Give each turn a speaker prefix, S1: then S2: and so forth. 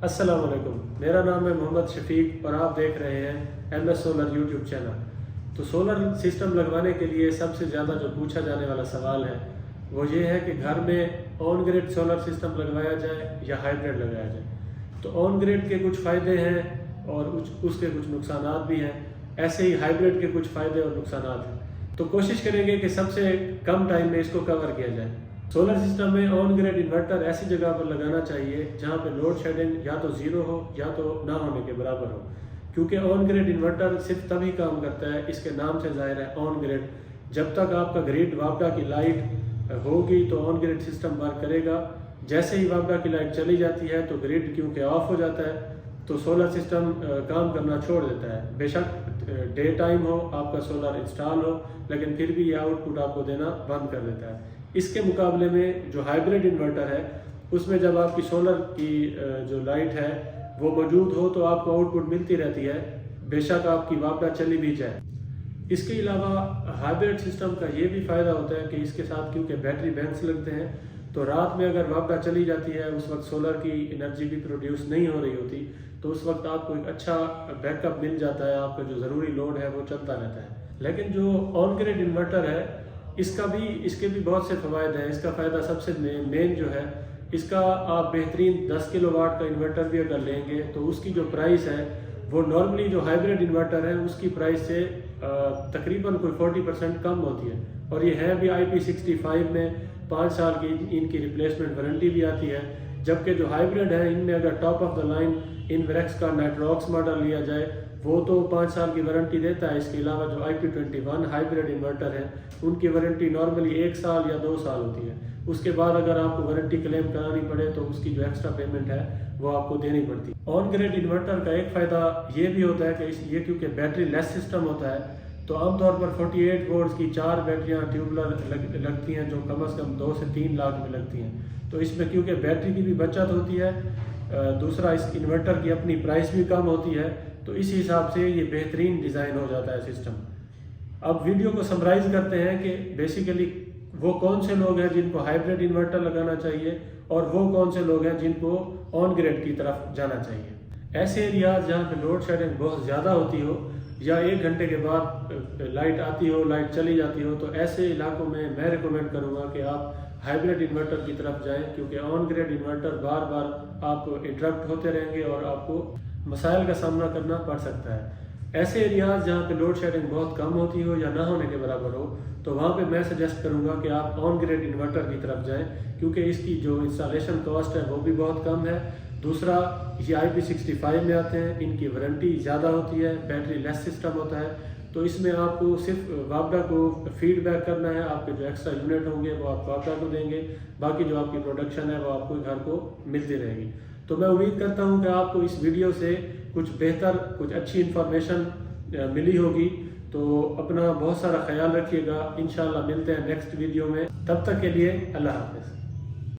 S1: अस्सलाम वालेकुम, मेरा नाम है मोहम्मद शफीक और आप देख रहे हैं MS सोलर यूट्यूब चैनल। तो सोलर सिस्टम लगवाने के लिए सबसे ज़्यादा जो पूछा जाने वाला सवाल है वो ये है कि घर में ऑन ग्रिड सोलर सिस्टम लगवाया जाए या हाइब्रिड लगाया जाए। तो ऑन ग्रिड के कुछ फ़ायदे हैं और उसके कुछ नुकसान भी हैं, ऐसे ही हाइब्रिड के कुछ फ़ायदे और नुकसान हैं। तो कोशिश करेंगे कि सबसे कम टाइम में इसको कवर किया जाए। सोलर सिस्टम में ऑन ग्रिड इन्वर्टर ऐसी जगह पर लगाना चाहिए जहाँ पे लोड शेडिंग या तो ज़ीरो हो या तो ना होने के बराबर हो, क्योंकि ऑन ग्रिड इन्वर्टर सिर्फ तभी काम करता है, इसके नाम से ज़ाहिर है ऑन ग्रिड। जब तक आपका ग्रिड वापडा की लाइट होगी तो ऑन ग्रिड सिस्टम वर्क करेगा। जैसे ही वापडा की लाइट चली जाती है तो ग्रिड क्योंकि ऑफ हो जाता है तो सोलर सिस्टम काम करना छोड़ देता है। बेशक डे टाइम हो, आपका सोलर इंस्टॉल हो, लेकिन फिर भी ये आउटपुट आपको देना बंद कर देता है। इसके मुकाबले में जो हाइब्रिड इन्वर्टर है उसमें जब आपकी सोलर की जो लाइट है वो मौजूद हो तो आपको आउटपुट मिलती रहती है, बेशक आपकी वापडा चली भी जाए। इसके अलावा हाइब्रिड सिस्टम का ये भी फ़ायदा होता है कि इसके साथ क्योंकि बैटरी बैंक्स लगते हैं तो रात में अगर वापडा चली जाती है उस वक्त सोलर की एनर्जी भी प्रोड्यूस नहीं हो रही होती, तो उस वक्त आपको एक अच्छा बैकअप मिल जाता है, आपका जो ज़रूरी लोड है वो चलता रहता है। लेकिन जो ऑन ग्रिड इन्वर्टर है इसके भी बहुत से फ़वायद हैं। इसका फ़ायदा सबसे मेन जो है, इसका आप बेहतरीन 10 किलोवाट का इन्वर्टर भी अगर लेंगे तो उसकी जो प्राइस है वो नॉर्मली जो हाइब्रिड इन्वर्टर है उसकी प्राइस से तकरीबन कोई 40% कम होती है। और ये है भी IP65 में 5 साल की इनकी रिप्लेसमेंट वारंटी भी आती है। जबकि जो हाइब्रिड है इनमें अगर top of the line Inverex का नाइट्रॉक्स मॉडल लिया जाए वो तो 5 साल की वारंटी देता है। इसके अलावा जो IP21 हाइब्रिड इन्वर्टर है उनकी वारंटी नॉर्मली 1 साल या 2 साल होती है। उसके बाद अगर आपको वारंटी क्लेम करानी पड़े तो उसकी जो एक्स्ट्रा पेमेंट है वो आपको देनी पड़ती है। ऑन ग्रिड इन्वर्टर का एक फ़ायदा ये भी होता है कि ये क्योंकि बैटरी लेस सिस्टम होता है तो आमतौर पर 48 वोल्ट्स की 4 बैटरियाँ ट्यूबुलर लगती हैं जो कम से कम 2 से 3 लाख में लगती हैं। तो इसमें क्योंकि बैटरी की भी बचत होती है, दूसरा इस इन्वर्टर की अपनी प्राइस भी कम होती है, तो इस हिसाब से ये बेहतरीन डिज़ाइन हो जाता है सिस्टम। अब वीडियो को समराइज़ करते हैं कि बेसिकली वो कौन से लोग हैं जिनको हाइब्रिड इन्वर्टर लगाना चाहिए और वो कौन से लोग हैं जिनको ऑन ग्रिड की तरफ जाना चाहिए। ऐसे एरियाज जहाँ पे लोड शेडिंग बहुत ज़्यादा होती हो या 1 घंटे के बाद लाइट आती हो, लाइट चली जाती हो, तो ऐसे इलाकों में मैं रिकमेंड करूँगा कि आप हाइब्रिड इन्वर्टर की तरफ जाएं, क्योंकि ऑन ग्रिड इन्वर्टर बार बार आपको इंटरप्ट होते रहेंगे और आपको मसाइल का सामना करना पड़ सकता है। ऐसे एरियाज जहाँ पे लोड शेडिंग बहुत कम होती हो या ना होने के बराबर हो तो वहाँ पे मैं सजेस्ट करूँगा कि आप ऑन ग्रिड इन्वर्टर की तरफ जाएं, क्योंकि इसकी जो इंस्टॉलेशन कॉस्ट है वो भी बहुत कम है। दूसरा, ये IP65 में आते हैं, इनकी वारंटी ज़्यादा होती है, बैटरी लेस सिस्टम होता है, तो इसमें आपको सिर्फ वापडा को फीडबैक करना है, आपके जो एक्स्ट्रा यूनिट होंगे वो आप वापडा को देंगे, बाकी जो आपकी प्रोडक्शन है वो आपको घर को मिलती रहेगी। तो मैं उम्मीद करता हूँ कि आपको इस वीडियो से कुछ बेहतर, कुछ अच्छी इन्फॉर्मेशन मिली होगी। तो अपना बहुत सारा ख्याल रखिएगा। इंशाल्लाह मिलते हैं नेक्स्ट वीडियो में, तब तक के लिए अल्लाह हाफ़िज़।